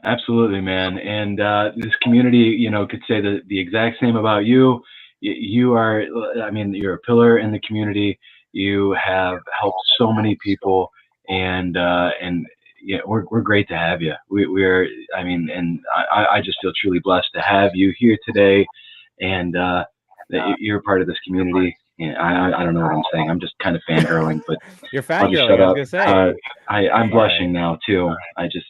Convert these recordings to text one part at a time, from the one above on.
Absolutely, man. And this community, could say the exact same about you. You are, I mean, you're a pillar in the community. You have helped so many people, and yeah, we're great to have you. We're, I mean, and I just feel truly blessed to have you here today, and that you're part of this community. And I don't know what I'm saying. I'm just kind of fangirling, but You're I'll just fangirling. shut I was up. gonna say. I'm All right. blushing now too. I just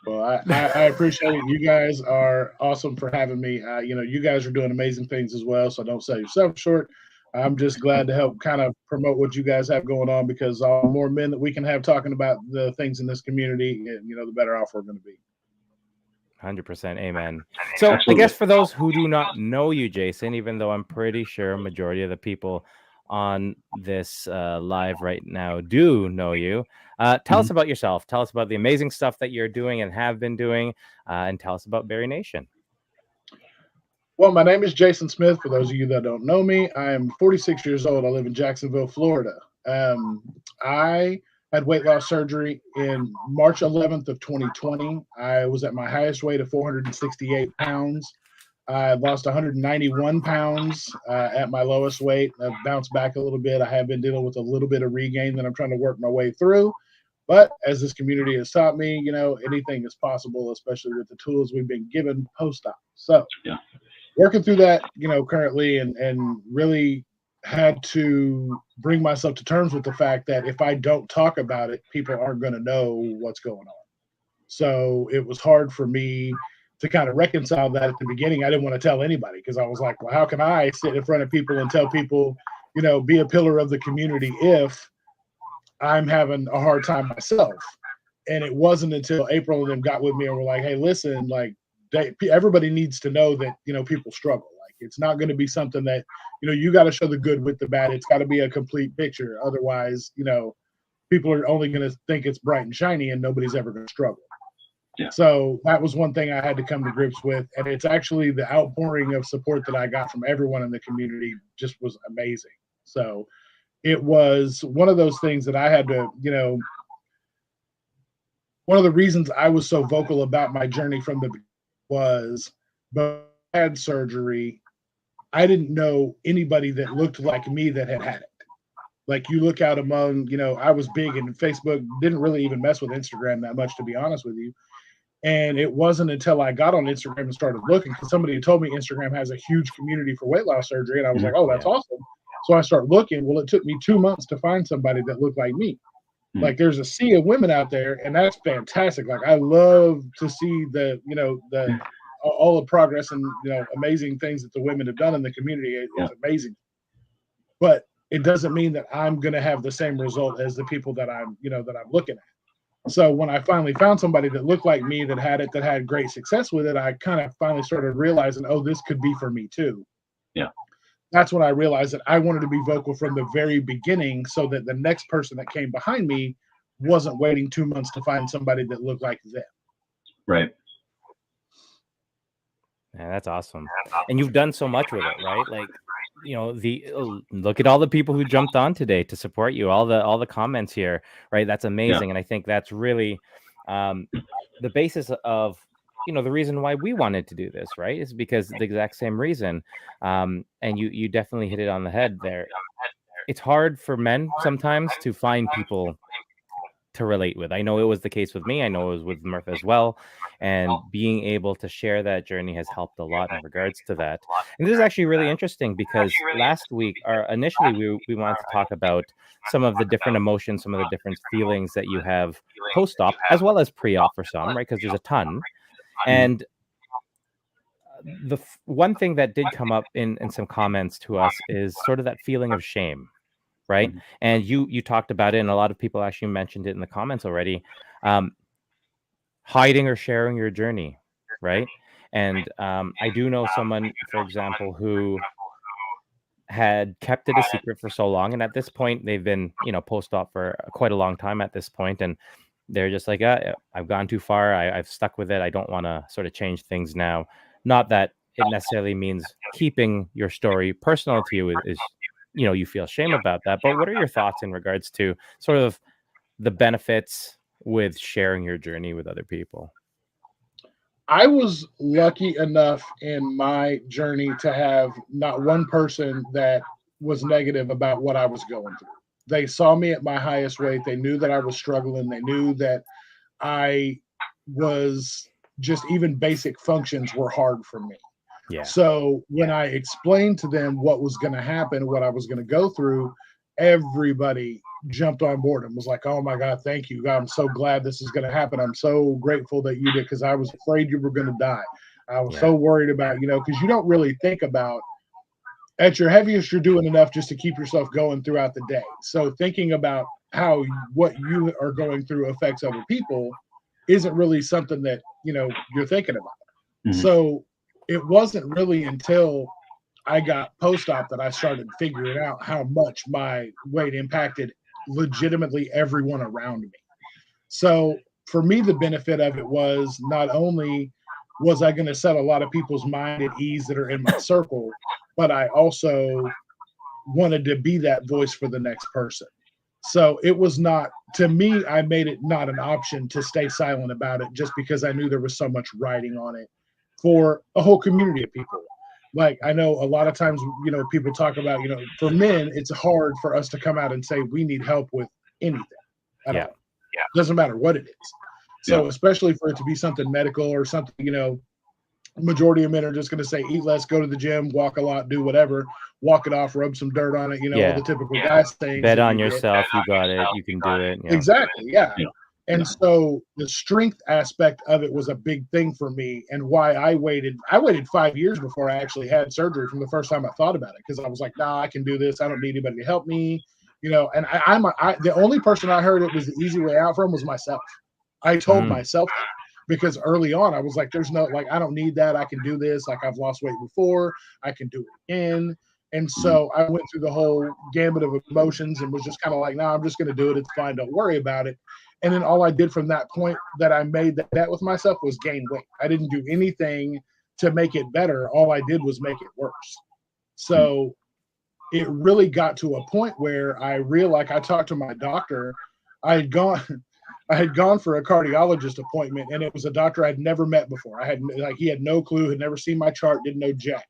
Well, I appreciate it. You guys are awesome for having me. You guys are doing amazing things as well. So don't sell yourself short. I'm just glad to help kind of promote what you guys have going on because all the more men that we can have talking about the things in this community, the better off we're going to be. 100% amen. So I absolutely. guess for those who do not know you, Jason, even though I'm pretty sure a majority of the people on this live right now do know you, tell us Mhm. about yourself. Tell us about the amazing stuff that you're doing and have been doing, and tell us about BariNation. Well, my name is Jason Smith. For those of you that don't know me, I am 46 years old. I live in Jacksonville, Florida. I had weight loss surgery in March 11th of 2020. I was at my highest weight of 468 pounds. I lost 191 pounds at my lowest weight. I've bounced back a little bit. I have been dealing with a little bit of regain that I'm trying to work my way through. But as this community has taught me, anything is possible, especially with the tools we've been given post-op. So Yeah. working through that, currently and really had to bring myself to terms with the fact that if I don't talk about it, people aren't going to know what's going on. So it was hard for me to kind of reconcile that at the beginning. I didn't want to tell anybody because I was like, well, how can I sit in front of people and tell people, be a pillar of the community if I'm having a hard time myself? And it wasn't until April and them got with me and were like, hey, listen, like everybody needs to know that, people struggle. Like it's not going to be something that, you got to show the good with the bad. It's got to be a complete picture. Otherwise, people are only going to think it's bright and shiny and nobody's ever going to struggle. Yeah. So that was one thing I had to come to grips with. And it's actually the outpouring of support that I got from everyone in the community just was amazing. So it was one of those things that I had to, one of the reasons I was so vocal about my journey from the was, but I had surgery. I didn't know anybody that looked like me that had it. Like you look out among, I was big in Facebook, didn't really even mess with Instagram that much, to be honest with you. And it wasn't until I got on Instagram and started looking, because somebody had told me Instagram has a huge community for weight loss surgery. And I was like, oh, that's awesome. So I started looking. Well, it took me 2 months to find somebody that looked like me. Like there's a sea of women out there, and that's fantastic. Like I love to see the all the progress and amazing things that the women have done in the community. It's amazing, but it doesn't mean that I'm going to have the same result as the people that I'm looking at. So when I finally found somebody that looked like me that had great success with it, I kind of finally started realizing, oh, this could be for me too. Yeah. That's when I realized that I wanted to be vocal from the very beginning so that the next person that came behind me wasn't waiting 2 months to find somebody that looked like them. Right. Yeah, that's awesome. And you've done so much with it, right? Like, look at all the people who jumped on today to support you, all the comments here, right? That's amazing. And I think that's really the basis of the reason why we wanted to do this, right, is because the exact same reason. And you definitely hit it on the head there. It's hard for men sometimes to find people to relate with. I know it was the case with me. I know it was with Murph as well. And being able to share that journey has helped a lot in regards to that. And this is actually really interesting because last week, initially we wanted to talk about some of the different emotions, some of the different feelings that you have post-op as well as pre-op for some, right? Because there's a ton. And the one thing that did come up in some comments to us is sort of that feeling of shame, right? And you talked about it, and a lot of people actually mentioned it in the comments already. Hiding or sharing your journey, right? And I do know someone, for example, who had kept it a secret for so long, and at this point they've been post-op for quite a long time at this point, and they're just like, I've gone too far, I've stuck with it, I don't want to sort of change things now. Not that it necessarily means keeping your story personal to you is you feel shame about that, but what are your thoughts in regards to sort of the benefits with sharing your journey with other people? I was lucky enough in my journey to have not one person that was negative about what I was going through. They saw me at my highest weight. They knew that I was struggling. They knew that I was just, even basic functions were hard for me. Yeah. So when I explained to them what was going to happen, what I was going to go through, everybody jumped on board and was like, "Oh my God, thank you. God, I'm so glad this is going to happen. I'm so grateful that you did, because I was afraid you were going to die. I was so worried about, because you don't really think about, at your heaviest, you're doing enough just to keep yourself going throughout the day. So thinking about how what you are going through affects other people isn't really something that, you're thinking about. Mhm. So it wasn't really until I got post-op that I started figuring out how much my weight impacted legitimately everyone around me. So for me, the benefit of it was, not only was I going to set a lot of people's mind at ease that are in my circle, but I also wanted to be that voice for the next person. So it was not, to me, I made it not an option to stay silent about it, just because I knew there was so much writing on it for a whole community of people. Like, I know a lot of times, people talk about, for men, it's hard for us to come out and say we need help with anything at all. Doesn't matter what it is. So especially for it to be something medical or something, majority of men are just going to say, eat less, go to the gym, walk a lot, do whatever, walk it off, rub some dirt on it, all the typical guy things. Bet on yourself. You got it. You can do it. Exactly. Yeah. And so the strength aspect of it was a big thing for me, and why I waited 5 years before I actually had surgery from the first time I thought about it, because I was like, nah, I can do this. I don't need anybody to help me, and the only person I heard it was the easy way out from was myself. I told myself, because early on I was like, there's no, like, I don't need that. I can do this. Like, I've lost weight before. I can do it again. And so I went through the whole gambit of emotions and was just kind of like, nah, I'm just going to do it. It's fine. Don't worry about it. And then all I did from that point that I made that with myself was gain weight. I didn't do anything to make it better. All I did was make it worse. So it really got to a point where I realized, I talked to my doctor. I had gone for a cardiologist appointment, and it was a doctor I'd never met before. He had no clue, had never seen my chart, didn't know jack.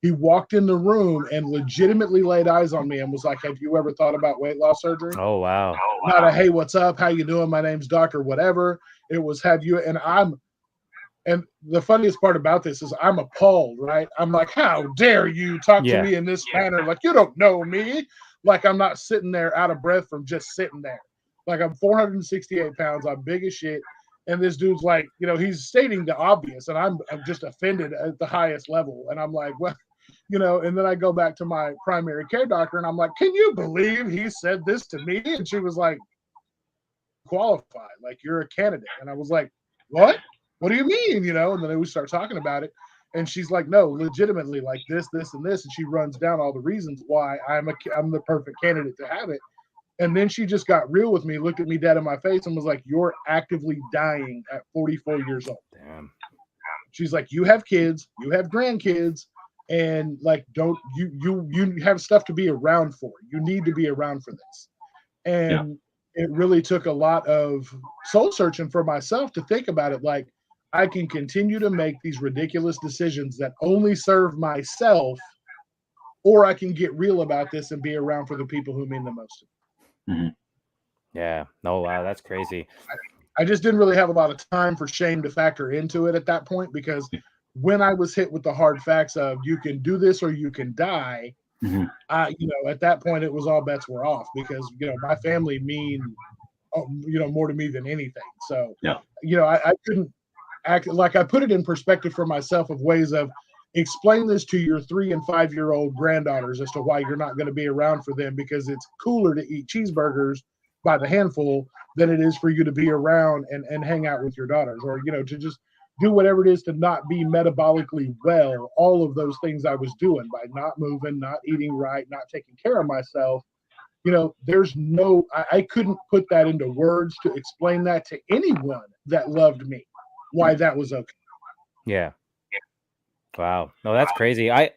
He walked in the room and legitimately laid eyes on me and was like, "Have you ever thought about weight loss surgery?" Oh, wow. Not a, "Hey, what's up? How you doing? My name's Doctor whatever." It was, "Have you?" And the funniest part about this is I'm appalled, right? I'm like, "How dare you talk to me in this manner? Like, you don't know me." Like, I'm not sitting there out of breath from just sitting there. Like, I'm 468 pounds. I'm big as shit. And this dude's like, he's stating the obvious, and I'm just offended at the highest level. And I'm like, well, and then I go back to my primary care doctor, and I'm like, "Can you believe he said this to me?" And she was like, "Qualified, like, you're a candidate." And I was like, "What? What do you mean?" And then we start talking about it. And she's like, "No, legitimately, like this, and this." And she runs down all the reasons why I'm the perfect candidate to have it. And then she just got real with me, looked at me dead in my face, and was like, "You're actively dying at 44 years old." Damn. She's like, "You have kids, you have grandkids, and like, don't you have stuff to be around for. You need to be around for this." And it really took a lot of soul searching for myself to think about it. Like, I can continue to make these ridiculous decisions that only serve myself, or I can get real about this and be around for the people who mean the most to me. Yeah. Oh, wow. That's crazy. I just didn't really have a lot of time for shame to factor into it at that point, because when I was hit with the hard facts of, you can do this or you can die, at that point it was all bets were off, because my family mean more to me than anything. So I couldn't act like, I put it in perspective for myself of ways of explain this to your 3 and 5 year old granddaughters as to why you're not going to be around for them, because it's cooler to eat cheeseburgers by the handful than it is for you to be around and hang out with your daughters, or to just do whatever it is to not be metabolically well. All of those things I was doing by not moving, not eating right, not taking care of myself. There's no, I couldn't put that into words to explain that to anyone that loved me, why that was okay. Yeah. Wow. No, that's crazy. I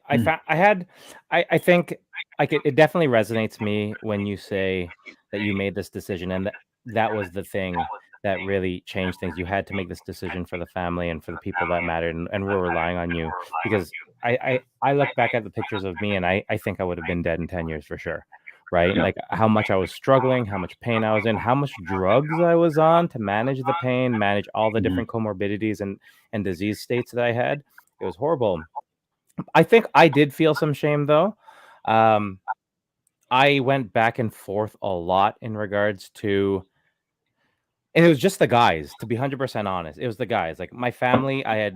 think it definitely resonates me when you say that you made this decision, and that was the thing that really changed things. You had to make this decision for the family and for the people that mattered, and we're relying on you. Because I look back at the pictures of me, and I think I would have been dead in 10 years for sure. Right? Yeah. Like how much I was struggling, how much pain I was in, how much drugs I was on to manage the pain, manage all the different comorbidities and disease states that I had. It was horrible. I think I did feel some shame though. I went back and forth a lot in regards to, and it was just the guys, to be 100% honest. It was the guys. Like my family, I had,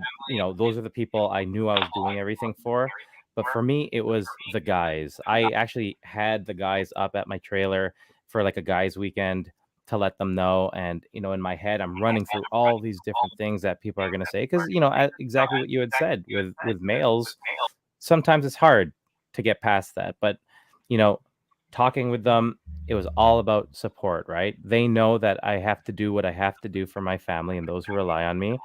those are the people I knew I was doing everything for. But for me, it was the guys. I actually had the guys up at my trailer for like a guys' weekend to let them know. And, in my head, I'm running through all these different things that people are going to say. Because, exactly what you had said with males, sometimes it's hard to get past that. But, talking with them, it was all about support, right? They know that I have to do what I have to do for my family and those who rely on me.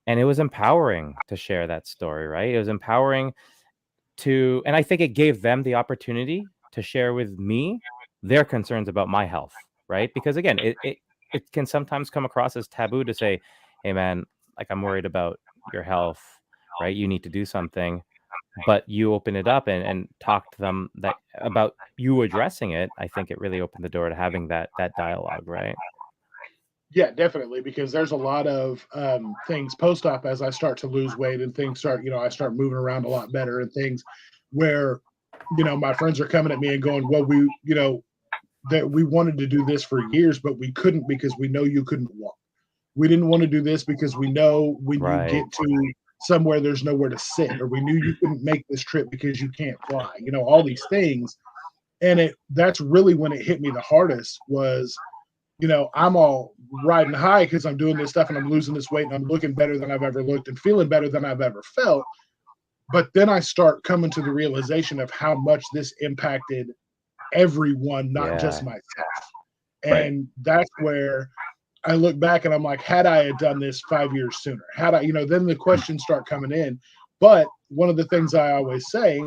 And it was empowering to share that story, right? It was empowering and I think it gave them the opportunity to share with me their concerns about my health, right? Because again, it can sometimes come across as taboo to say, hey man, like I'm worried about your health, right? You need to do something. But you open it up and talk to them about you addressing it. I think it really opened the door to having that dialogue, right? Yeah, definitely, because there's a lot of things post-op as I start to lose weight and things start, I start moving around a lot better and things where, my friends are coming at me and going, well, that we wanted to do this for years, but we couldn't because we know you couldn't walk. We didn't want to do this because we know when you get to somewhere there's nowhere to sit, or we knew you couldn't make this trip because you can't fly, all these things. And that's really when it hit me the hardest was, I'm all riding high because I'm doing this stuff and I'm losing this weight and I'm looking better than I've ever looked and feeling better than I've ever felt. But then I start coming to the realization of how much this impacted everyone, not just myself. And that's where I look back and I'm like, had I had done this 5 years sooner, had I, then the questions start coming in. But one of the things I always say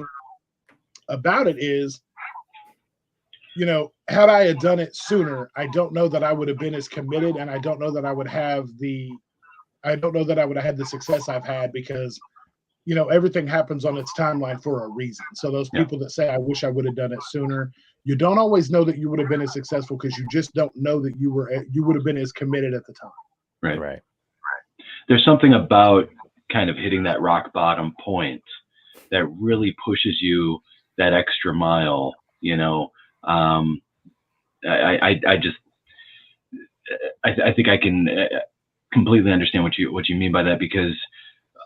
about it is, had I had done it sooner, I don't know that I would have been as committed, and I don't know that I would have had the success I've had because, everything happens on its timeline for a reason. So those people that say, I wish I would have done it sooner, you don't always know that you would have been as successful because you just don't know that you would have been as committed at the time. Right. There's something about kind of hitting that rock bottom point that really pushes you that extra mile, I think I can completely understand what you mean by that, because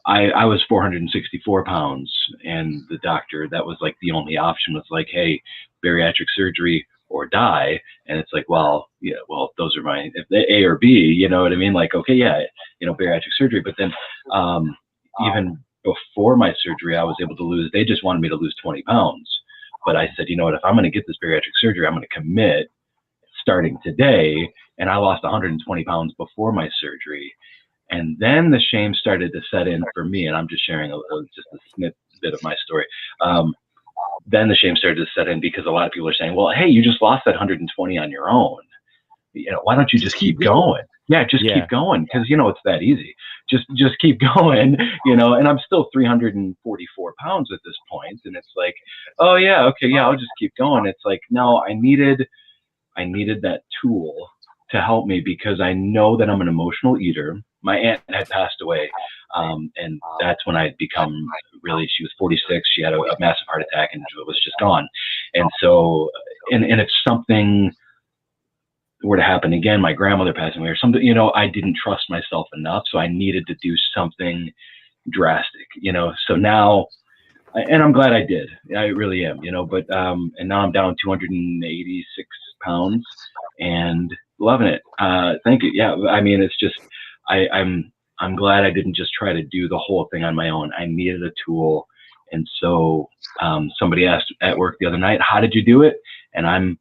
I was 464 pounds, and the doctor, that was like the only option, was like, hey, bariatric surgery or die. And it's like, well, those are my, if they A or B, you know what I mean? Like, okay, yeah, bariatric surgery. But then even before my surgery, I was able to lose, they just wanted me to lose 20 pounds. But I said, you know what, if I'm going to get this bariatric surgery, I'm going to commit starting today. And I lost 120 pounds before my surgery. And then the shame started to set in for me. And I'm just sharing just a snippet of my story. Then the shame started to set in because a lot of people are saying, well, hey, you just lost that 120 on your own. Why don't you just keep going? Yeah, just keep going, because it's that easy. Just keep going, and I'm still 344 pounds at this point. And it's like, oh yeah, okay, yeah, I'll just keep going. It's like, no, I needed that tool to help me, because I know that I'm an emotional eater. My aunt had passed away, and that's when I had become she was 46. She had a massive heart attack and was just gone. And so, and if something were to happen again, my grandmother passing away or something, I didn't trust myself enough. So I needed to do something drastic, so now, and I'm glad I did. I really am, but, and now I'm down 286 pounds and loving it. Thank you. Yeah. I mean, it's just, I'm glad I didn't just try to do the whole thing on my own. I needed a tool. And so, somebody asked at work the other night, how did you do it? And I'm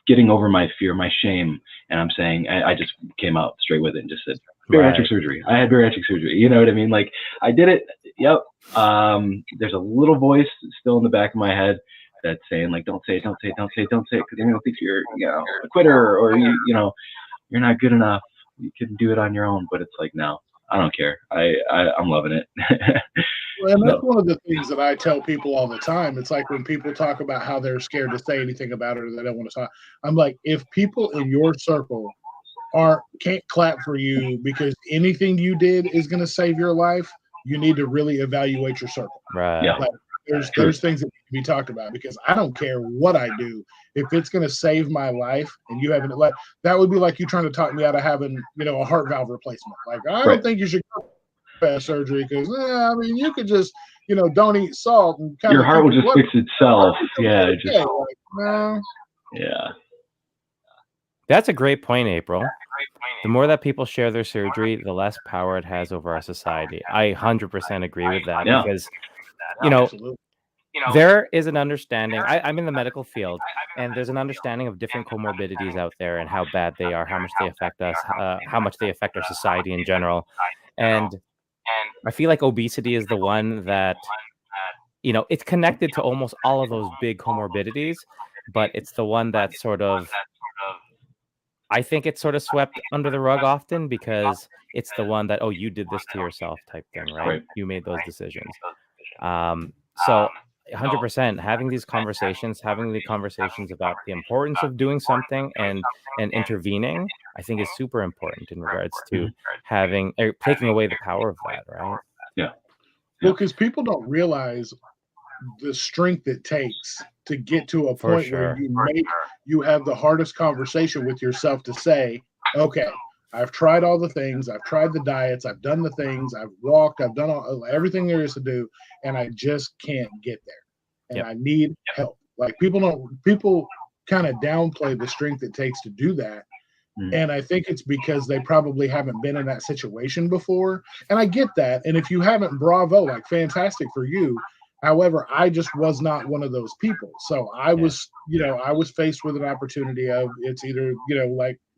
getting over my fear, my shame. And I'm saying, I just came out straight with it and just said, bariatric surgery. I had bariatric surgery. You know what I mean? Like, I did it. Yep. There's a little voice still in the back of my head that's saying, like, don't say it, because they're going to think you're, a quitter, or you're not good enough. you can do it on your own. But it's like, no, I don't care. I'm loving it. Well, and that's No. one of the things that I tell people all the time. It's like when people talk about how they're scared to say anything about it or they don't want to talk. I'm like, if people in your circle can't clap for you because anything you did is going to save your life, you need to really evaluate your circle. Right. Yeah. Like, there's things that need to be talked about, because I don't care what I do. If it's going to save my life and you haven't, like, that would be like you trying to talk me out of having, a heart valve replacement. Like, I don't think you should go for surgery because, I mean, you could just, don't eat salt and kind your of heart will just fix itself. Yeah. like, no. Yeah. That's a great point, April. The more that people share their surgery, the less power it has over our society. I 100% agree with that, Yeah. because, Absolutely. there is an understanding. I'm in the medical field, and there's an understanding of different comorbidities out there and how bad they are, how much they affect us, how much they affect our society in general. And I feel like obesity is the one that, it's connected to almost all of those big comorbidities, but it's the one that I think it's sort of swept under the rug often, because it's the one that, oh, you did this to yourself type thing, right? Right. You made those decisions. So 100% having the conversations about the importance of doing something and intervening, I think is super important in regards to taking away the power of that, right? Yeah. Well, because people don't realize the strength it takes to get to a point where you have the hardest conversation with yourself to say, okay, I've tried all the things, I've tried the diets, I've done the things, I've walked, I've done everything there is to do, and I just can't get there. And I need help. Like, people kind of downplay the strength it takes to do that. And I think it's because they probably haven't been in that situation before. And I get that. And if you haven't, bravo, like, fantastic for you. However, I just was not one of those people. So I was, I was faced with an opportunity of, it's either,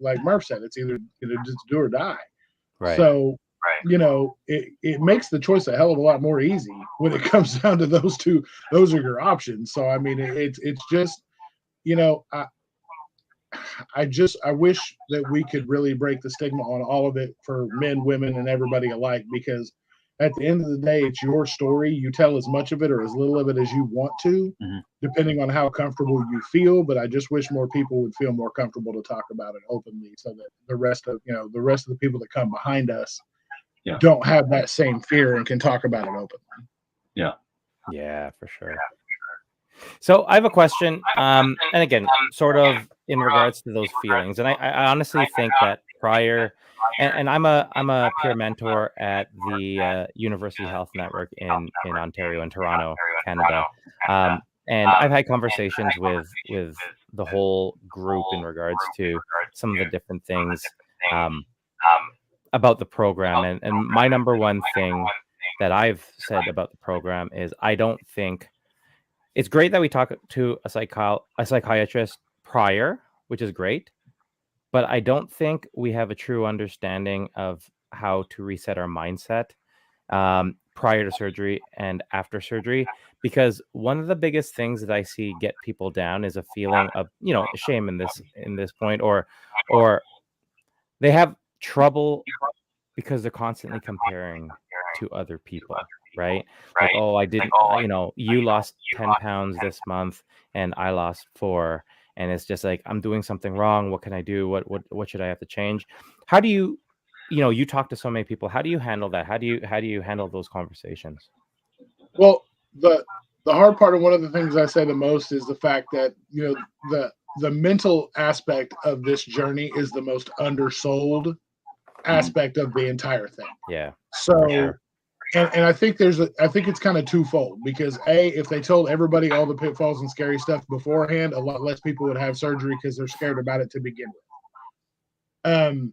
like Murph said, it's either, just do or die. Right. So, it makes the choice a hell of a lot more easy when it comes down to those two. Those are your options. So, I mean, it's just, I wish that we could really break the stigma on all of it for men, women, and everybody alike, because at the end of the day, it's your story. You tell as much of it or as little of it as you want to, depending on how comfortable you feel. But I just wish more people would feel more comfortable to talk about it openly, so that the rest of the people that come behind us don't have that same fear and can talk about it openly. Yeah. Yeah, for sure. So I have a question, and again, sort of in regards to those feelings, and I honestly think that prior, and I'm a peer mentor at the University Health Network in Ontario, in Toronto, Canada, and I've had conversations with the whole group in regards to some of the different things about the program, and my number one thing that I've said about the program is, I don't think it's great that we talk to a psychiatrist prior, which is great, but I don't think we have a true understanding of how to reset our mindset prior to surgery and after surgery, because one of the biggest things that I see get people down is a feeling of, shame in this point, or they have trouble because they're constantly comparing to other people. Right? Like, oh, I didn't, you lost 10 pounds this month and I lost 4. And it's just like, I'm doing something wrong. What can I do? What should I have to change? How do you, you talk to so many people. How do you handle that? How do you handle those conversations? Well, the hard part, and one of the things I say the most, is the fact that, the mental aspect of this journey is the most undersold aspect of the entire thing. Yeah. So, and I think it's kind of twofold, because if they told everybody all the pitfalls and scary stuff beforehand, a lot less people would have surgery because they're scared about it to begin with.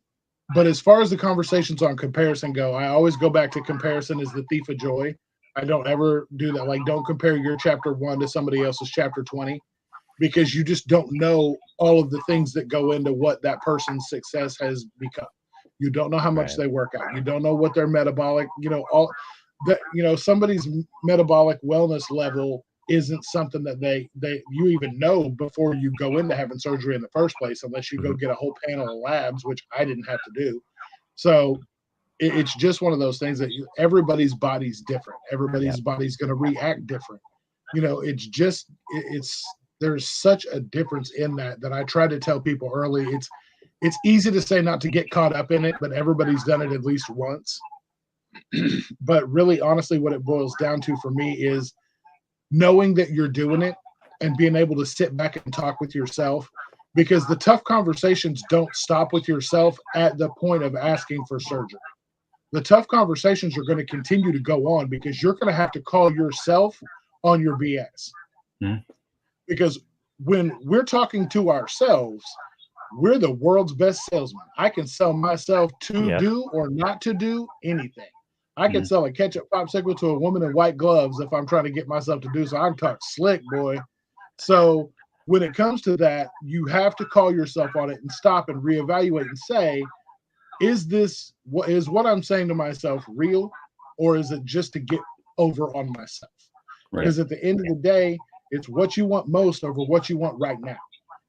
But as far as the conversations on comparison go, I always go back to comparison is the thief of joy. I don't ever do that. Like, don't compare your chapter 1 to somebody else's chapter 20, because you just don't know all of the things that go into what that person's success has become. You don't know how much they work out. You don't know what their metabolic, all that, somebody's metabolic wellness level isn't something that you even know before you go into having surgery in the first place, unless you go get a whole panel of labs, which I didn't have to do. So it's just one of those things that everybody's body's different. Everybody's body's going to react different. It's just there's such a difference in that I try to tell people early. It's easy to say not to get caught up in it, but everybody's done it at least once. But really, honestly, what it boils down to for me is knowing that you're doing it and being able to sit back and talk with yourself, because the tough conversations don't stop with yourself at the point of asking for surgery. The tough conversations are going to continue to go on because you're going to have to call yourself on your BS. Because when we're talking to ourselves, we're the world's best salesman. I can sell myself to do or not to do anything. I can sell a ketchup popsicle to a woman in white gloves if I'm trying to get myself to do so. I'm talk slick, boy. So when it comes to that, you have to call yourself on it and stop and reevaluate and say, is what I'm saying to myself real, or is it just to get over on myself? Because at the end of the day, it's what you want most over what you want right now.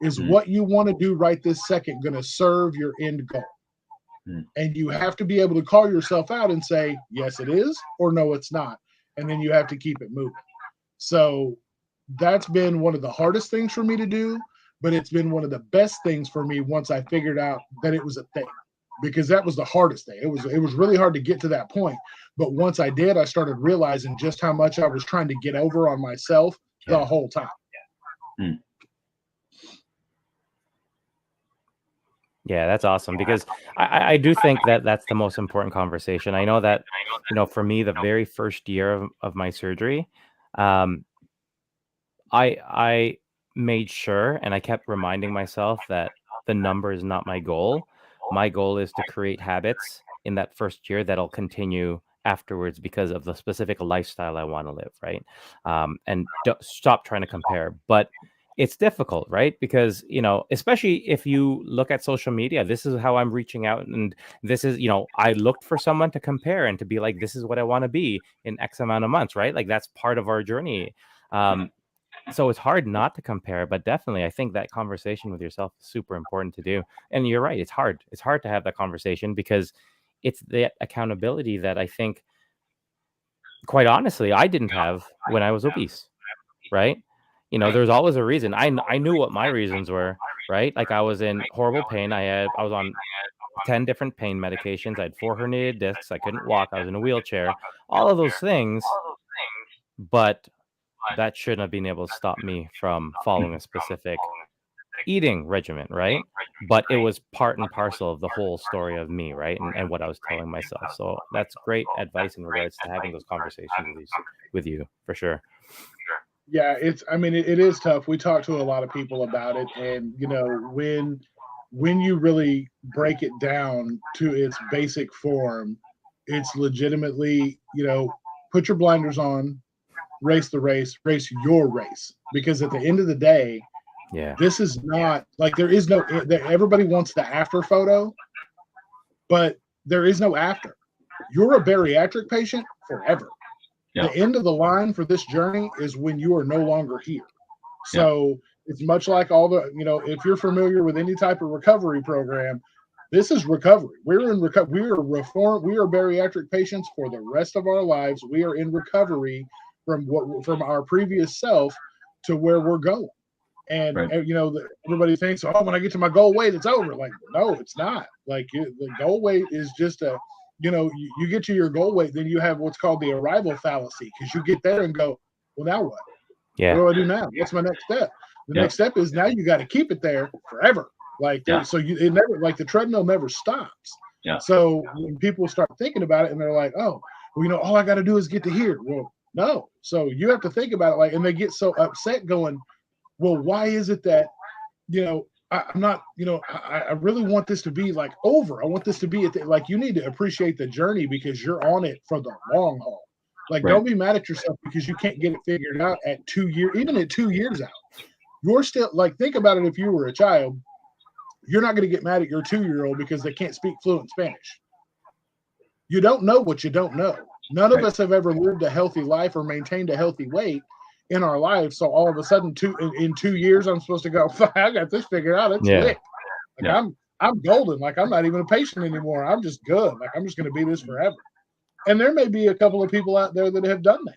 Is what you want to do right this second going to serve your end goal? And you have to be able to call yourself out and say, yes, it is, or no, it's not. And then you have to keep it moving. So that's been one of the hardest things for me to do, but it's been one of the best things for me once I figured out that it was a thing, because that was the hardest thing. It was really hard to get to that point. But once I did, I started realizing just how much I was trying to get over on myself the whole time. Yeah, that's awesome, because I do think that that's the most important conversation. I know that, for me, the very first year of my surgery, I made sure, and I kept reminding myself that the number is not my goal. My goal is to create habits in that first year that'll continue afterwards because of the specific lifestyle I want to live, right? And stop trying to compare. But it's difficult, right? Because, especially if you look at social media, this is how I'm reaching out. And this is, I looked for someone to compare and to be like, this is what I want to be in X amount of months, right? Like that's part of our journey. So it's hard not to compare, but definitely I think that conversation with yourself is super important to do. And you're right. It's hard. It's hard to have that conversation because it's the accountability that I think, quite honestly, I didn't have when I was obese, right? There's always a reason. I knew what my reasons were, right? Like I was in horrible pain. I was on 10 different pain medications. I had 4 herniated discs. I couldn't walk. I was in a wheelchair, all of those things. But that shouldn't have been able to stop me from following a specific eating regimen, right? But it was part and parcel of the whole story of me, right? And what I was telling myself. So that's great advice in regards to having those conversations with you, for sure. Yeah, it is tough. We talk to a lot of people about it, and when you really break it down to its basic form, it's legitimately, put your blinders on, race the race your race, because at the end of the day, this is not like everybody wants the after photo, but there is no after. You're a bariatric patient forever. The end of the line for this journey is when you are no longer here. So it's much like all the, if you're familiar with any type of recovery program, this is recovery. We're in recovery. We are bariatric patients for the rest of our lives. We are in recovery from our previous self to where we're going. And everybody thinks, oh, when I get to my goal weight, it's over. Like, no, it's not. Like the goal weight is just you get to your goal weight, then you have what's called the arrival fallacy, because you get there and go, well, now what? Yeah. What do I do now? What's my next step? The next step is now you got to keep it there forever. Like, so it never, like the treadmill never stops. So when people start thinking about it and they're like, oh, well, all I got to do is get to here. Well, no. So you have to think about it, like, and they get so upset going, well, why is it that, I'm not, I really want this to be like over. I want this to be like, you need to appreciate the journey because you're on it for the long haul. Like, don't be mad at yourself because you can't get it figured out at 2 years, even at 2 years out. You're still, like, think about it. If you were a child, you're not going to get mad at your 2-year-old because they can't speak fluent Spanish. You don't know what you don't know. None of us have ever lived a healthy life or maintained a healthy weight in our life. So all of a sudden, in 2 years, I'm supposed to go, I got this figured out. It's lit. Like, I'm golden. Like, I'm not even a patient anymore. I'm just good. Like, I'm just going to be this forever. And there may be a couple of people out there that have done that.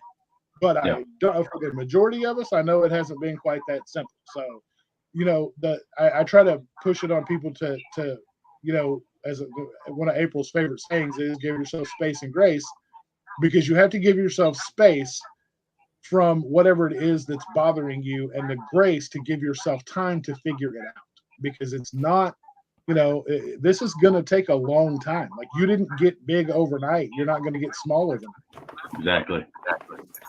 But I don't know, for the majority of us, I know it hasn't been quite that simple. So, I try to push it on people to as one of April's favorite sayings is, give yourself space and grace, because you have to give yourself space from whatever it is that's bothering you, and the grace to give yourself time to figure it out, because it's not, this is going to take a long time. Like, you didn't get big overnight. You're not going to get small overnight.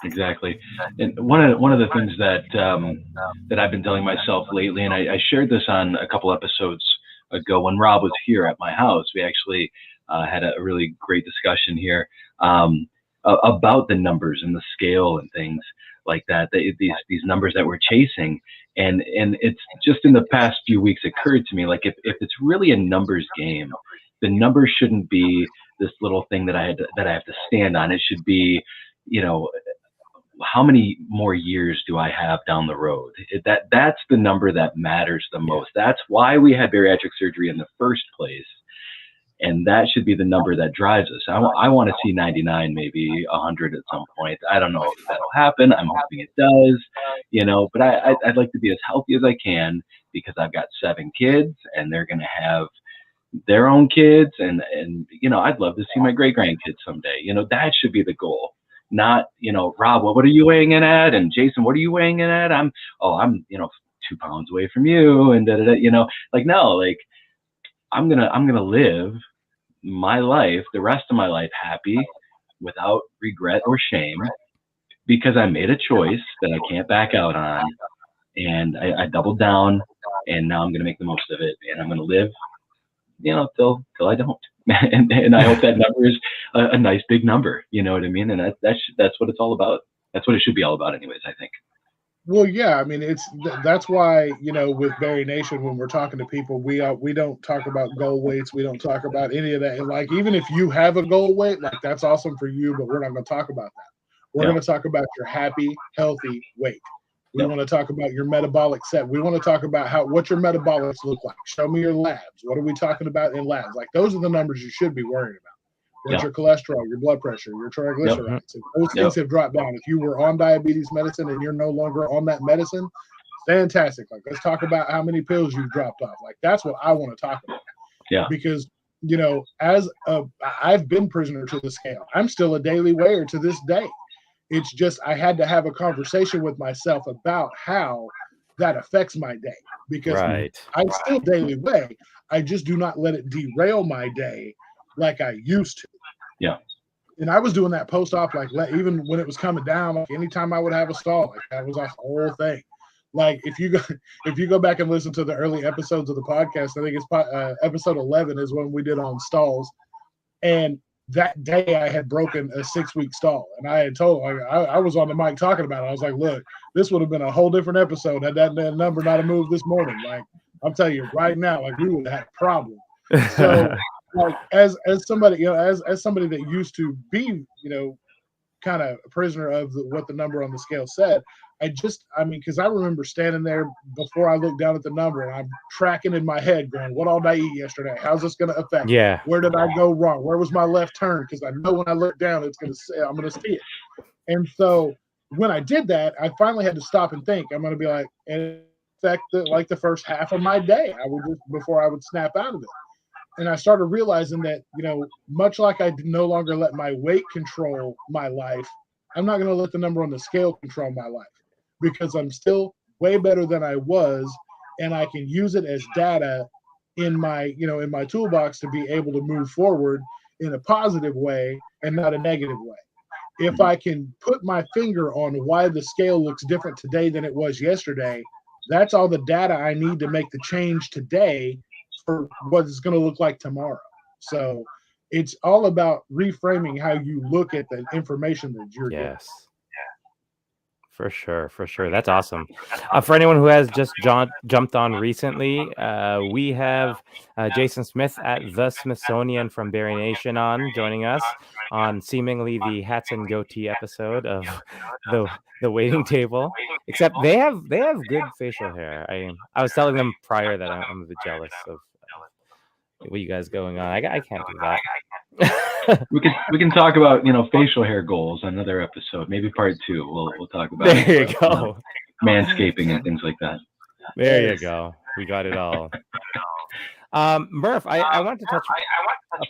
Exactly. And one of the things that that I've been telling myself lately, and I shared this on a couple episodes ago when Rob was here at my house. We actually had a really great discussion here about the numbers and the scale and things like that. These numbers that we're chasing, and it's just in the past few weeks occurred to me, like, if it's really a numbers game, the numbers shouldn't be this little thing that I have to stand on. It should be, how many more years do I have down the road? That's the number that matters the most. That's why we had bariatric surgery in the first place. And that should be the number that drives us. I want to see 99, maybe 100 at some point. I don't know if that'll happen. I'm hoping it does, but I'd like to be as healthy as I can, because I've got 7 kids and they're going to have their own kids. And I'd love to see my great grandkids someday. That should be the goal. Not, Rob, what are you weighing in at? And Jason, what are you weighing in at? I'm 2 pounds away from you. And no, I'm going to live my life, the rest of my life, happy, without regret or shame, because I made a choice that I can't back out on. And I doubled down, and now I'm going to make the most of it. And I'm going to live, till I don't. and I hope that number is a nice big number. You know what I mean? And that's what it's all about. That's what it should be all about, anyways, I think. Well, yeah, I mean, that's why, with BariNation, when we're talking to people, we don't talk about goal weights. We don't talk about any of that. And, like, even if you have a goal weight, like, that's awesome for you, but we're not going to talk about that. We're going to talk about your happy, healthy weight. We want to talk about your metabolic set. We want to talk about what your metabolics look like. Show me your labs. What are we talking about in labs? Like, those are the numbers you should be worrying about. What's your cholesterol, your blood pressure, your triglycerides? If those things have dropped down, if you were on diabetes medicine and you're no longer on that medicine, fantastic. Like, let's talk about how many pills you've dropped off. Like, that's what I want to talk about. Yeah. Because, I've been prisoner to the scale. I'm still a daily weigher to this day. It's just, I had to have a conversation with myself about how that affects my day, because I still daily weigh. I just do not let it derail my day like I used to. Yeah. And I was doing that post-op, like, even when it was coming down, like, anytime I would have a stall, like, that was a whole thing. Like, if you go back and listen to the early episodes of the podcast, I think it's episode 11 is when we did on stalls. And that day I had broken a 6-week stall, and I had told, I was on the mic talking about it. I was like, look, this would have been a whole different episode had that number not have moved this morning. Like, I'm telling you right now, like, we would have had a problem. So, like, as somebody, as somebody that used to be, kind of a prisoner of what the number on the scale said, because I remember standing there before I looked down at the number, and I'm tracking in my head going, what all did I eat yesterday? How's this going to affect? Yeah. Where did I go wrong? Where was my left turn? Because I know when I look down, I'm going to see it. And so when I did that, I finally had to stop and think. I'm going to be like, and affect the first half of my day. Before I would snap out of it. And I started realizing that, much like I no longer let my weight control my life, I'm not going to let the number on the scale control my life, because I'm still way better than I was, and I can use it as data in my toolbox to be able to move forward in a positive way and not a negative way. If I can put my finger on why the scale looks different today than it was yesterday, that's all the data I need to make the change today for what it's going to look like tomorrow. So it's all about reframing how you look at the information that you're getting. For sure. That's awesome. For anyone who has just jumped on recently, we have Jason Smith at the Smithsonian from BariNation on, joining us on seemingly the hats and goatee episode of the waiting table. Except they have good facial hair. I was telling them prior that I'm a bit jealous what you guys going on. I can't do that. We can talk about, you know, facial hair goals on another episode, maybe part 2. We'll talk about There you go. You know, manscaping and things like that. There you go. We got it all. Murph, I want to touch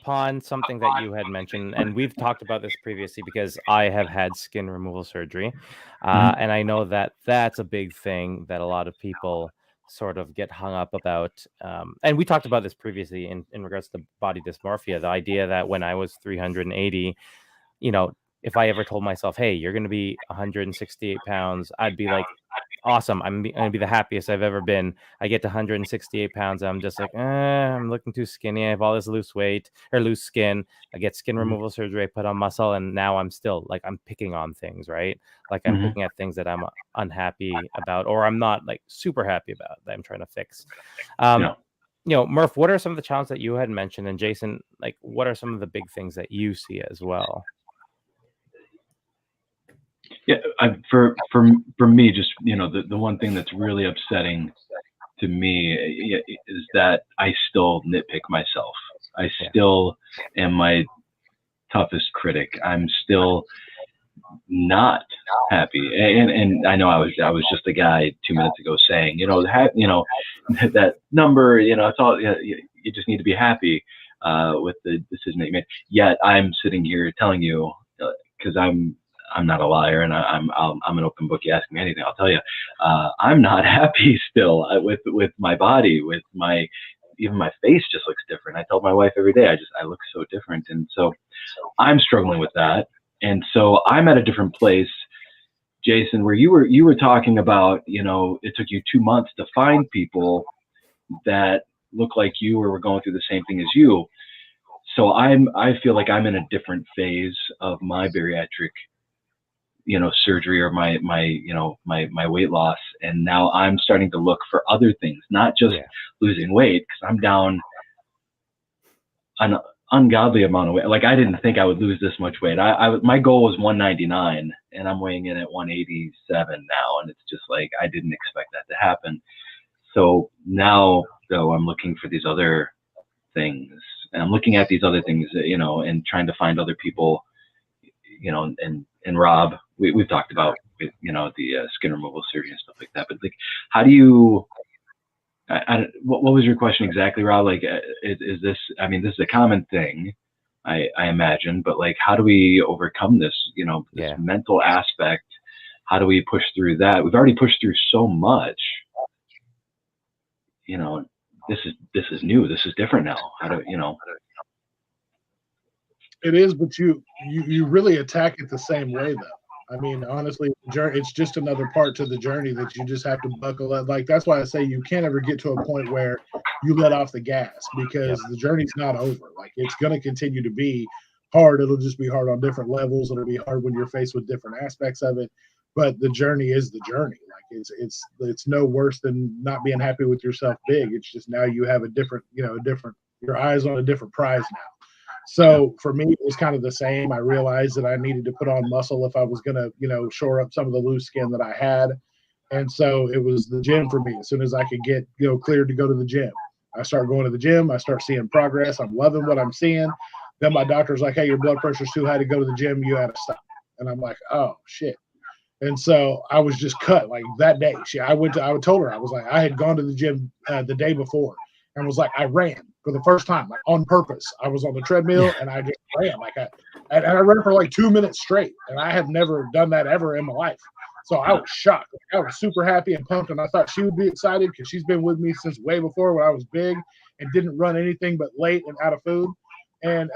upon something that you had mentioned, and we've talked about this previously because I have had skin removal surgery, and I know that that's a big thing that a lot of people sort of get hung up about. And we talked about this previously in regards to body dysmorphia, the idea that when I was 380, you know, if I ever told myself, hey, you're going to be 168 pounds, I'd be like, awesome. I'm going to be the happiest I've ever been. I get to 168 pounds. I'm just like, I'm looking too skinny. I have all this loose weight or loose skin. I get skin removal surgery. I put on muscle. And now I'm still like, I'm picking on things, right? Like I'm picking at things that I'm unhappy about, or I'm not like super happy about that I'm trying to fix. You know, Murph, what are some of the challenges that you had mentioned? And Jason, like, what are some of the big things that you see as well? Yeah, for me, just, you know, the one thing that's really upsetting to me is that I still nitpick myself. I still am my toughest critic. I'm still not happy, and I know I was just a guy 2 minutes ago saying, you know, that number, you know, it's all, you just need to be happy with the decision that you made. Yet I'm sitting here telling you, because I'm not a liar, and I'm an open book. You ask me anything, I'll tell you. I'm not happy still with my body, with even my face just looks different. I tell my wife every day, I look so different, and so I'm struggling with that. And so I'm at a different place, Jason, where you were talking about, you know, it took you 2 months to find people that look like you or were going through the same thing as you. So I feel like I'm in a different phase of my bariatric, you know, surgery, or my weight loss. And now I'm starting to look for other things, not just losing weight, because I'm down an ungodly amount of weight. Like, I didn't think I would lose this much weight. My goal was 199, and I'm weighing in at 187 now. And it's just like, I didn't expect that to happen. So now, though, I'm looking for these other things, and I'm looking at these other things, you know, and trying to find other people, you know, and Rob, we've talked about, you know, the skin removal surgery and stuff like that. But like, how do you? What was your question exactly, Rob? Like, is this? I mean, this is a common thing, I imagine. But like, how do we overcome this? You know, this mental aspect. How do we push through that? We've already pushed through so much. You know, this is new. This is different now. How do you know? It is, but you really attack it the same way, though. I mean, honestly, it's just another part to the journey that you just have to buckle up. Like, that's why I say you can't ever get to a point where you let off the gas, because the journey's not over. Like, it's going to continue to be hard. It'll just be hard on different levels. It'll be hard when you're faced with different aspects of it. But the journey is the journey. Like, it's no worse than not being happy with yourself big. It's just now you have a different, your eyes on a different prize now. So for me, it was kind of the same. I realized that I needed to put on muscle if I was going to, shore up some of the loose skin that I had. And so it was the gym for me. As soon as I could get, cleared to go to the gym, I start going to the gym. I start seeing progress. I'm loving what I'm seeing. Then my doctor's like, hey, your blood pressure's too high to go to the gym. You had to stop. And I'm like, oh, shit. And so I was just cut like that day. I told her, I was like, I had gone to the gym the day before and was like, I ran for the first time, like on purpose. I was on the treadmill and I just ran and I ran for like 2 minutes straight. And I have never done that ever in my life. So I was shocked. I was super happy and pumped. And I thought she would be excited because she's been with me since way before when I was big and didn't run anything but late and out of food. And,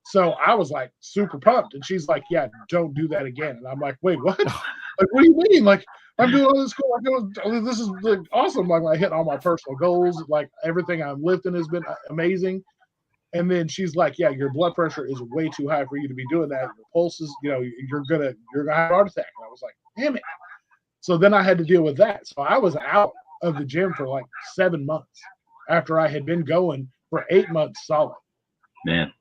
so I was like super pumped, and she's like, "Yeah, don't do that again." And I'm like, "Wait, what? Like, what do you mean? Like, I'm doing all this cool. Like, this is like awesome. Like, I hit all my personal goals. Like, everything I'm lifting has been amazing." And then she's like, "Yeah, your blood pressure is way too high for you to be doing that. Your pulse is, you're gonna have a heart attack." And I was like, "Damn it!" So then I had to deal with that. So I was out of the gym for like 7 months after I had been going for 8 months solid. Man.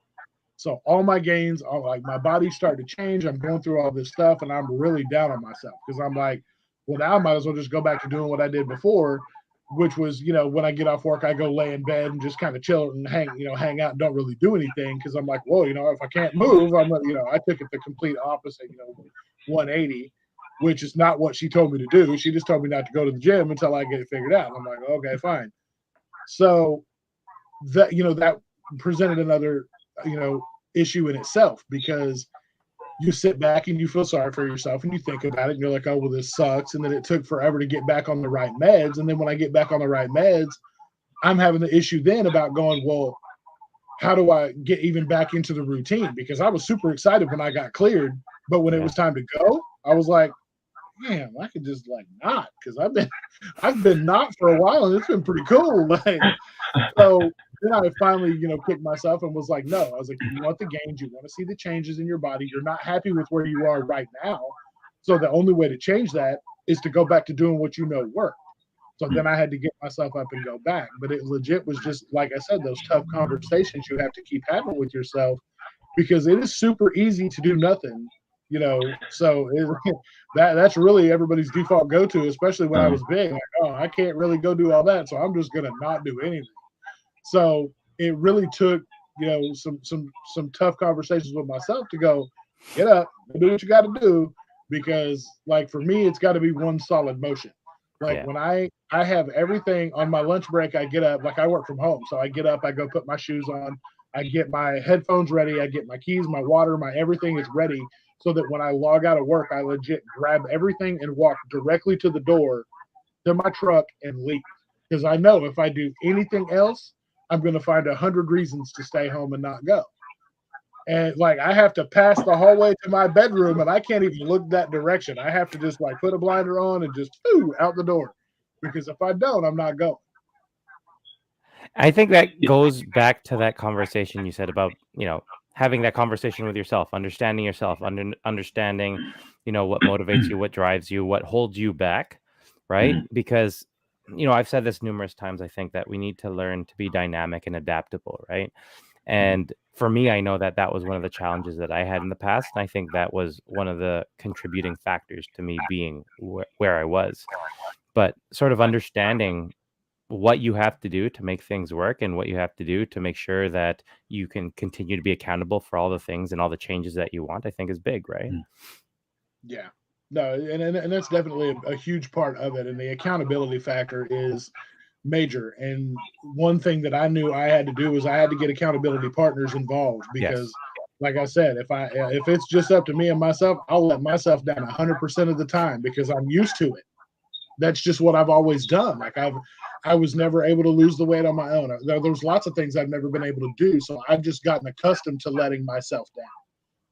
So all my gains are like, my body's starting to change. I'm going through all this stuff and I'm really down on myself because I'm like, well, now I might as well just go back to doing what I did before. which was, when I get off work, I go lay in bed and just kind of chill and hang out and don't really do anything. Because I'm like, whoa, if I can't move, I took it the complete opposite, 180, which is not what she told me to do. She just told me not to go to the gym until I get it figured out. And I'm like, okay, fine. So that presented another, issue in itself, because you sit back and you feel sorry for yourself and you think about it and you're like, oh, well, this sucks. And then it took forever to get back on the right meds. And then when I get back on the right meds, I'm having the issue then about going, well, how do I get even back into the routine? Because I was super excited when I got cleared, but when it was time to go, I was like, damn, I could just not, because I've been not for a while and it's been pretty cool. So then I finally, kicked myself and was like, no, I was like, you want the gains, you want to see the changes in your body. You're not happy with where you are right now. So the only way to change that is to go back to doing what worked. So then I had to get myself up and go back. But it legit was just, like I said, those tough conversations you have to keep having with yourself, because it is super easy to do nothing, so that's really everybody's default go-to, especially when I was big. Like, oh, I can't really go do all that, so I'm just going to not do anything. So it really took, some tough conversations with myself to go, get up, do what you got to do, because for me, it's got to be one solid motion. When I have everything on my lunch break, I get up, I work from home. So I get up, I go put my shoes on, I get my headphones ready, I get my keys, my water, my everything is ready, so that when I log out of work, I legit grab everything and walk directly to the door, to my truck, and leave. Because I know if I do anything else, I'm going to find 100 reasons to stay home and not go. And I have to pass the hallway to my bedroom, and I can't even look that direction. I have to just put a blinder on and just out the door, because if I don't, I'm not going. I think that goes back to that conversation you said about, having that conversation with yourself, understanding yourself, understanding, what motivates you, what drives you, what holds you back, right? Because, I've said this numerous times. I think that we need to learn to be dynamic and adaptable, right? And for me, I know that was one of the challenges that I had in the past. And I think that was one of the contributing factors to me being where I was. But sort of understanding what you have to do to make things work and what you have to do to make sure that you can continue to be accountable for all the things and all the changes that you want, I think is big, right? Yeah. No, and that's definitely a huge part of it. And the accountability factor is major. And one thing that I knew I had to do was I had to get accountability partners involved, because like I said, if it's just up to me and myself, I'll let myself down 100% of the time, because I'm used to it. That's just what I've always done. I was never able to lose the weight on my own. There's lots of things I've never been able to do. So I've just gotten accustomed to letting myself down.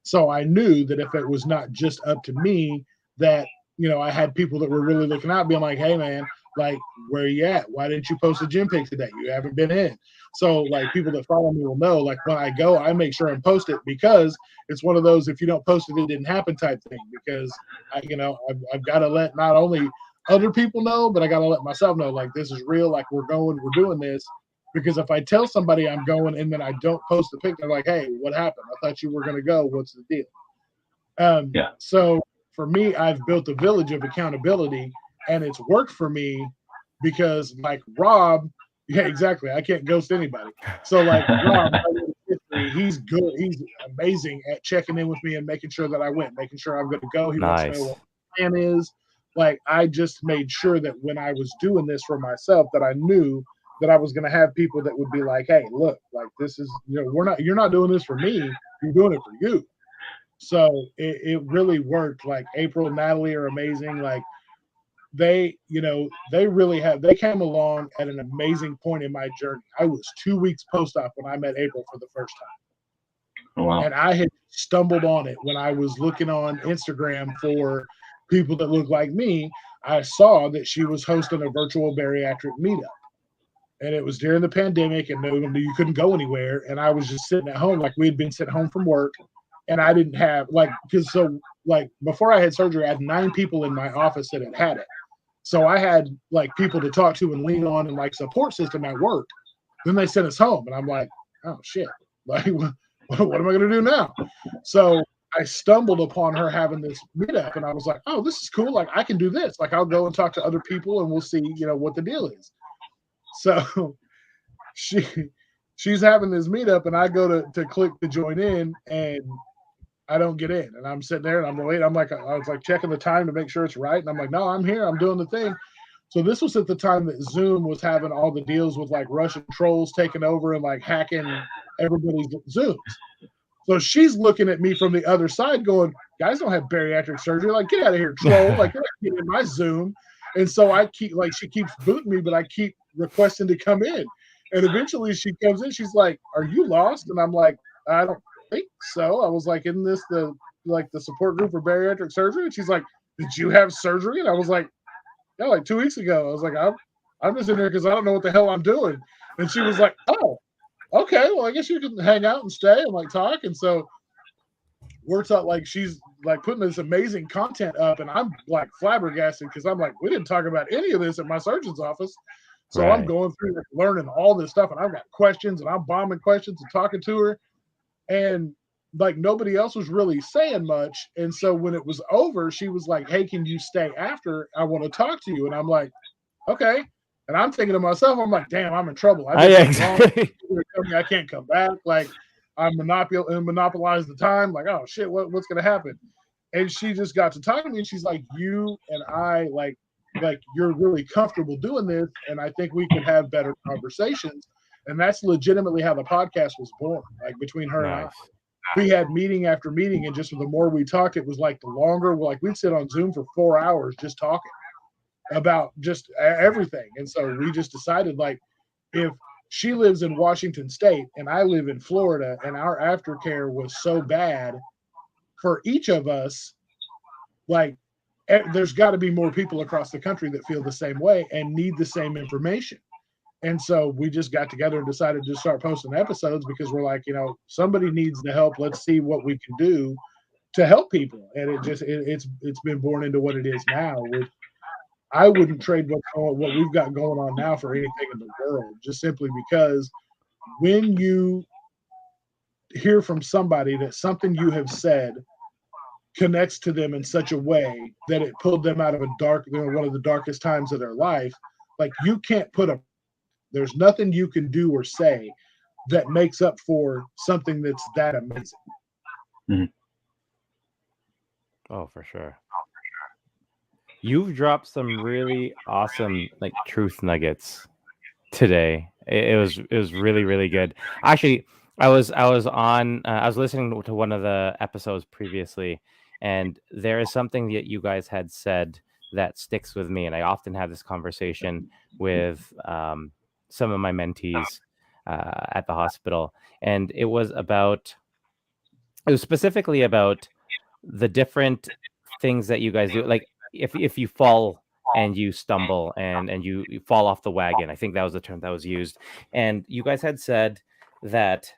So I knew that if it was not just up to me, that, I had people that were really looking out, being like, hey man, where are you at? Why didn't you post a gym pic today? You haven't been in. So people that follow me will know, when I go, I make sure and post it, because it's one of those, if you don't post it, it didn't happen type thing, because I've got to let not only other people know, but I got to let myself know, this is real, we're doing this. Because if I tell somebody I'm going and then I don't post the picture, they're like, hey, what happened? I thought you were going to go. What's the deal? So for me, I've built a village of accountability, and it's worked for me, because Rob, yeah, exactly. I can't ghost anybody. So Rob, he's good. He's amazing at checking in with me and making sure that I went, making sure I'm going to go. He wants to know what the plan is. I just made sure that when I was doing this for myself, that I knew that I was going to have people that would be like, hey, look, this is, you're not doing this for me. You're doing it for you. So it really worked. April and Natalie are amazing. They came along at an amazing point in my journey. I was 2 weeks post-op when I met April for the first time. Oh, wow. And I had stumbled on it when I was looking on Instagram for people that look like me. I saw that she was hosting a virtual bariatric meetup. And it was during the pandemic, and you couldn't go anywhere. And I was just sitting at home, we had been sitting home from work. And I didn't have, before I had surgery, I had 9 people in my office that had it. So I had, people to talk to and lean on, and, support system at work. Then they sent us home. And I'm like, oh, shit. What am I going to do now? So I stumbled upon her having this meetup, and I was like, oh, this is cool. I can do this. I'll go and talk to other people, and we'll see, what the deal is. So she's having this meetup, and I go to click to join in, and I don't get in. And I'm sitting there and I'm waiting. I was like checking the time to make sure it's right. And I'm like, no, I'm here. I'm doing the thing. So this was at the time that Zoom was having all the deals with like Russian trolls taking over and like hacking everybody's Zooms. So she's looking at me from the other side going, guys don't have bariatric surgery. Like, get out of here, troll. Like, you're not getting in my Zoom. And so she keeps booting me, but I keep requesting to come in. And eventually she comes in. She's like, are you lost? And I'm like, I don't think so. I was like, isn't this the support group for bariatric surgery? And she's like, did you have surgery? And I was like, yeah, like 2 weeks ago. I was like, I'm just in here because I don't know what the hell I'm doing. And she was like, oh, okay, well, I guess you can hang out and stay and like talk. And so we're like, she's like putting this amazing content up, and I'm like flabbergasted because I'm like, we didn't talk about any of this at my surgeon's office. So Right. I'm going through like, learning all this stuff, and I've got questions, and I'm bombing questions and talking to her, and like nobody else was really saying much. And so when it was over, she was like, hey, can you stay after? I want to talk to you. And I'm like, okay. And I'm thinking to myself, I'm like, damn, I'm in trouble. I can't come back. Like, I monopolize the time. Like, oh shit, what's gonna happen? And she just got to talking to me, and she's like, you and I like you're really comfortable doing this, and I think we could have better conversations. And that's legitimately how the podcast was born, like between her and I. We had meeting after meeting, and just the more we talked, it was like the longer, like we'd sit on Zoom for 4 hours just talking about just everything. And so we just decided, like, if she lives in Washington State and I live in Florida, and our aftercare was so bad for each of us, like, there's got to be more people across the country that feel the same way and need the same information. And so we just got together and decided to start posting episodes because we're like, somebody needs the help. Let's see what we can do to help people. And it's been born into what it is now. Which I wouldn't trade what we've got going on now for anything in the world, just simply because when you hear from somebody that something you have said connects to them in such a way that it pulled them out of one of the darkest times of their life, like you can't there's nothing you can do or say that makes up for something that's that amazing. Mm-hmm. Oh, for sure. You've dropped some really awesome like truth nuggets today. It was really, really good. Actually, I was listening to one of the episodes previously, and there is something that you guys had said that sticks with me. And I often have this conversation with some of my mentees at the hospital, and it was specifically about the different things that you guys do. Like if you fall and you stumble and you fall off the wagon, I think that was the term that was used. And you guys had said that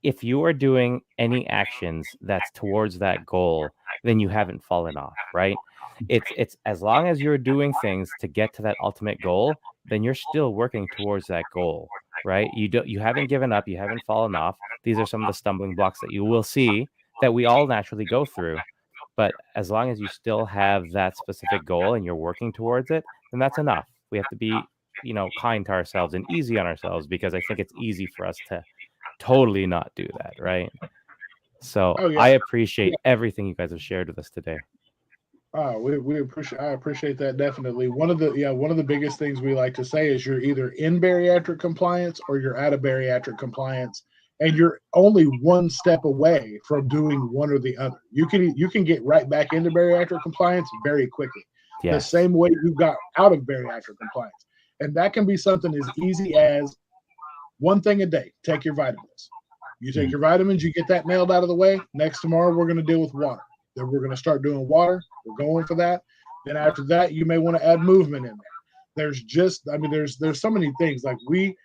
if you are doing any actions that's towards that goal, then you haven't fallen off, right? It's as long as you're doing things to get to that ultimate goal, then you're still working towards that goal, right? You haven't given up, you haven't fallen off. These are some of the stumbling blocks that you will see that we all naturally go through. But as long as you still have that specific goal and you're working towards it, then that's enough. We have to be, kind to ourselves and easy on ourselves, because I think it's easy for us to totally not do that, right? So I appreciate everything you guys have shared with us today. I appreciate that definitely. One of the biggest things we like to say is you're either in bariatric compliance or you're out of bariatric compliance, and you're only one step away from doing one or the other. You can get right back into bariatric compliance very quickly. Yes. The same way you got out of bariatric compliance. And that can be something as easy as one thing a day. Take your vitamins. You take your vitamins, you get that nailed out of the way. Next tomorrow, we're going to deal with water. Then we're going to start doing water. We're going for that. Then after that, you may want to add movement in there. There's so many things. Like we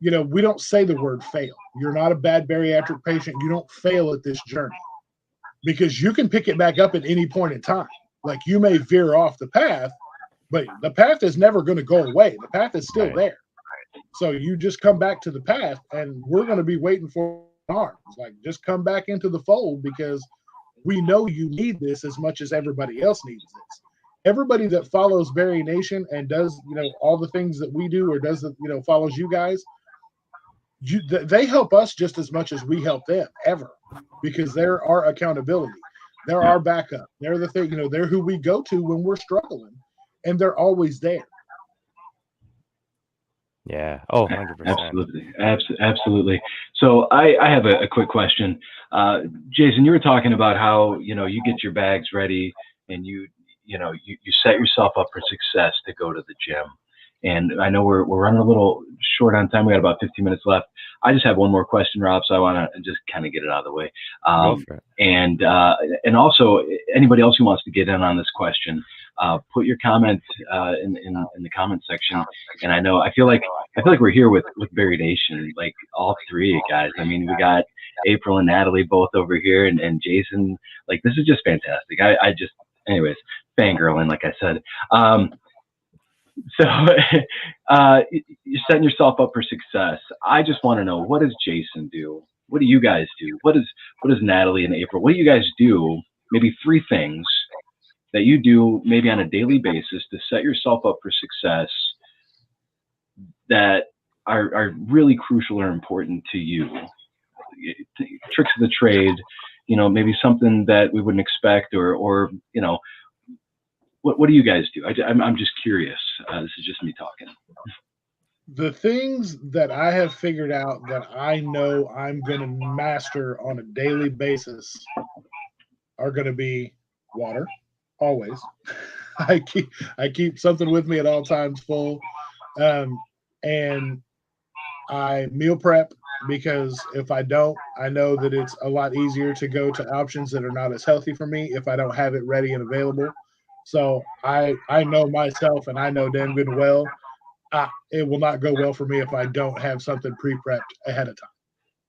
don't say the word fail. You're not a bad bariatric patient. You don't fail at this journey, because you can pick it back up at any point in time. Like you may veer off the path, but the path is never going to go away. The path is still there. So you just come back to the path, and we're going to be waiting for arms. Like just come back into the fold, because we know you need this as much as everybody else needs this. everybody that follows BariNation and does, all the things that we do, or does, follows you guys, they help us just as much as we help them, ever, because they're our accountability. They're our backup. They're the thing, they're who we go to when we're struggling, and they're always there. Yeah. Oh, 100%. Absolutely. So I have a quick question. Jason, you were talking about how, you get your bags ready and you set yourself up for success to go to the gym. And I know we're running a little short on time. We got about 15 minutes left. I just have one more question, Rob, so I want to just kind of get it out of the way. Go for it. And also, anybody else who wants to get in on this question, put your comment in the comment section. And I feel like we're here with BariNation, like all three guys. I mean, we got April and Natalie both over here, and Jason. Like, this is just fantastic. Anyways, fangirling, like I said. So you're setting yourself up for success. I just want to know, what does Jason do? What do you guys do? What does Natalie and April? What do you guys do? Maybe 3 things that you do maybe on a daily basis to set yourself up for success that are really crucial or important to you. Tricks of the trade, maybe something that we wouldn't expect, or what do you guys do? I'm just curious. This is just me talking. The things that I have figured out that I know I'm going to master on a daily basis are going to be water, always. I keep something with me at all times full, and I meal prep, because if I don't, I know that it's a lot easier to go to options that are not as healthy for me if I don't have it ready and available. So I know myself, and I know damn good well, it will not go well for me if I don't have something pre-prepped ahead of time.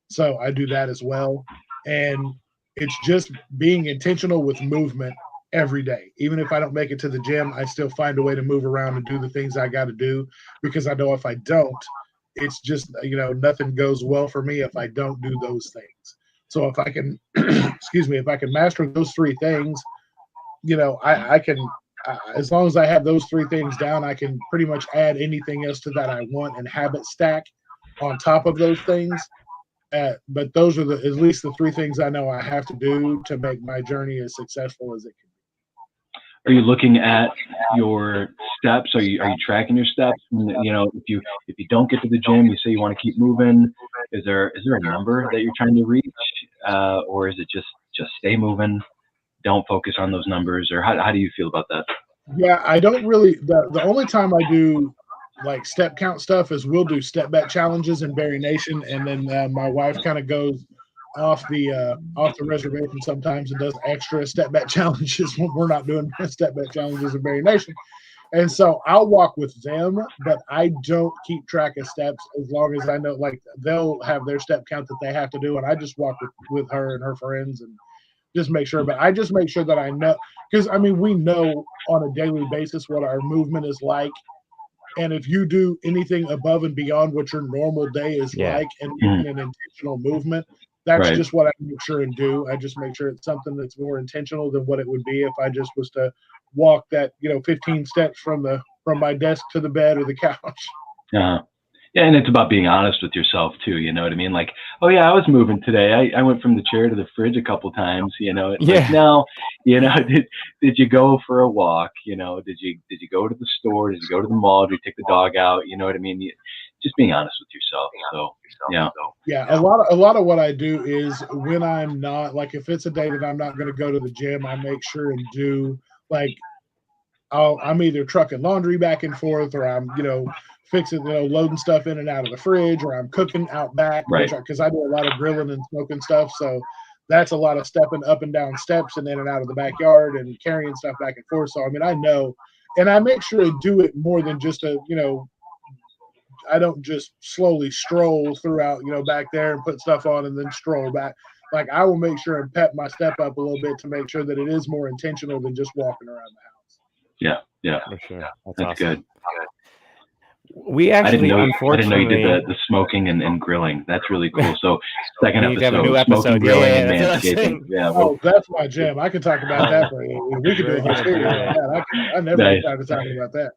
So I do that as well. And it's just being intentional with movement every day. Even if I don't make it to the gym, I still find a way to move around and do the things I got to do, because I know if I don't, it's just, nothing goes well for me if I don't do those things. So if I can, if I can master those 3 things, I can, as long as I have those 3 things down, I can pretty much add anything else to that I want and habit stack on top of those things. But those are at least the 3 things I know I have to do to make my journey as successful as it can be. Are you looking at your steps? Are you tracking your steps? If you don't get to the gym, you say you want to keep moving. Is there a number that you're trying to reach, or is it just stay moving? Don't focus on those numbers, or how do you feel about that? Yeah, I don't really. The only time I do like step count stuff is we'll do step back challenges in BariNation, and then my wife kind of goes off the reservation sometimes and does extra step back challenges when we're not doing step back challenges in BariNation. And so I'll walk with them, but I don't keep track of steps as long as I know, like, they'll have their step count that they have to do, and I just walk with her and her friends and just make sure. But I just make sure that I know, because we know on a daily basis what our movement is like. And if you do anything above and beyond what your normal day is like, and an intentional movement, that's just what I make sure and do. I just make sure it's something that's more intentional than what it would be if I just was to walk that 15 steps from my desk to the bed or the couch. Yeah, and it's about being honest with yourself too. You know what I mean? Like, oh yeah, I was moving today. I went from the chair to the fridge a couple times. Like, no, did you go for a walk? Did you go to the store? Did you go to the mall? Did you take the dog out? You know what I mean? Just being honest with yourself. So yeah, a lot of what I do is when I'm not, like, if it's a day that I'm not going to go to the gym, I make sure and do, like, I'm either trucking laundry back and forth, or I'm fixing, loading stuff in and out of the fridge, or I'm cooking out back, because I do a lot of grilling and smoking stuff. So that's a lot of stepping up and down steps and in and out of the backyard and carrying stuff back and forth. So I know, and I make sure to do it more than just I don't just slowly stroll throughout, back there and put stuff on and then stroll back. Like, I will make sure and pep my step up a little bit to make sure that it is more intentional than just walking around the house. Yeah, for sure. That's awesome. Good. We actually, I didn't know you did unfortunately, the smoking and grilling. That's really cool. So second we need to have a new episode, smoking, episode. grilling, Yeah, and that's what I'm manscaping. saying. Yeah, Oh, that's my jam. I can talk about that for we could do We're a whole gonna series do on it. that. I never Nice. get tired of talking about that.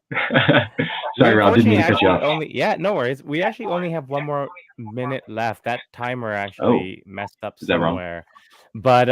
We Sorry, Rob, didn't unfortunately mean to cut you actually off. only, yeah, no worries. We actually only have one more minute left. That timer actually messed up Is that wrong? somewhere. But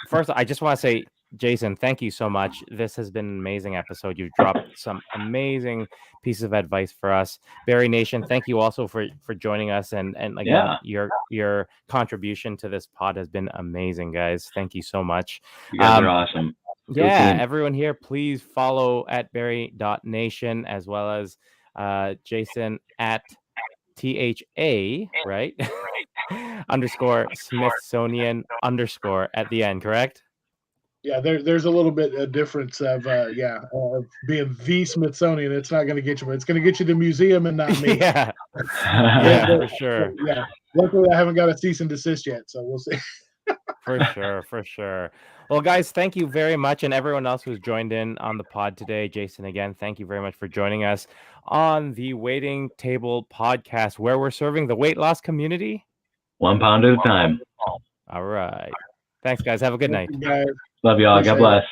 first, I just want to say, Jason, thank you so much. This has been an amazing episode. You've dropped some amazing pieces of advice for us. BariNation, thank you also for joining us. And again, your contribution to this pod has been amazing, guys. Thank you so much. You guys are awesome. Yeah, everyone here, please follow at Bari.Nation as well as Jason at THA, right? _ Smithsonian _ at the end, correct? Yeah, there's a little bit of difference of being the Smithsonian. It's not going to get you, but it's going to get you the museum and not me. Yeah, yeah, for sure. Yeah, luckily I haven't got a cease and desist yet, so we'll see. For sure. Well, guys, thank you very much. And everyone else who's joined in on the pod today, Jason, again, thank you very much for joining us on the Waiting Table podcast, where we're serving the weight loss community 1 pound at a time. All right. Thanks, guys. Have a good night. Guys. Love y'all. God bless.